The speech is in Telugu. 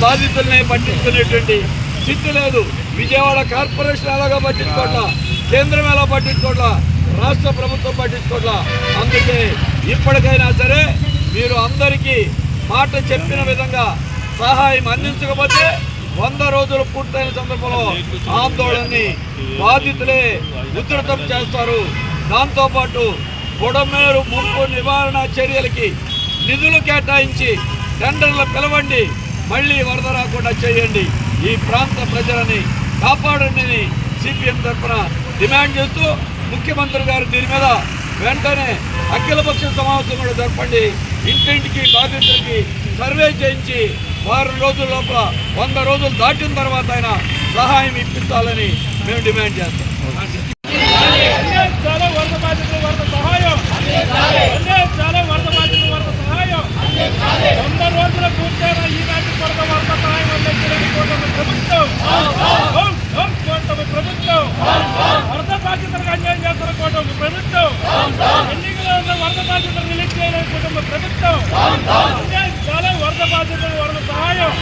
బాధితుల్ని పట్టించుకునేటువంటి స్థితి లేదు. విజయవాడ కార్పొరేషన్ ఎలాగా పట్టించుకోవట్లా, కేంద్రం ఎలా పట్టించుకోవట్లా, రాష్ట్ర ప్రభుత్వం పట్టించుకోవట్లా. అందుకే ఇప్పటికైనా సరే మీరు అందరికీ మాట చెప్పిన విధంగా సహాయం అందించకపోతే 100 రోజులు పూర్తయిన సందర్భంలో ఆందోళనని బాధితులే ఉధృతం చేస్తారు. దాంతోపాటు బుడమేరు ముంపు నివారణ చర్యలకి నిధులు కేటాయించి టెండర్లు పిలవండి, మళ్ళీ వరద రాకుండా చేయండి, ఈ ప్రాంత ప్రజలని కాపాడండి సిపిఎం తరఫున డిమాండ్ చేస్తూ ముఖ్యమంత్రి గారు దీని మీద వెంటనే అఖిలపక్ష సమావేశం కూడా జరపండి. ఇంటింటికి బాధితులకి సర్వే చేయించి వారం రోజుల లోపల 100 రోజులు దాటిన తర్వాత ఆయన సహాయం ఇప్పించాలని మేము డిమాండ్ చేస్తాం. చాలా వరద బాధితులు వరద సహాయం, చాలా వరద బాధితులు వరద సహాయం. 100 రోజుల పూర్తయిన ఈనాటి వరద సహాయం అందించడానికి ప్రభుత్వం ప్రభుత్వం వరద బాధితులకు అన్యాయం చేస్తున్న కూటమి ప్రభుత్వం, ఎన్నికల్లో ఉన్న వరద బాధితులు రిలీజ్ చేయలేని కుటుంబ ప్రభుత్వం, చాలా వరద బాధితులు వరద సహాయం.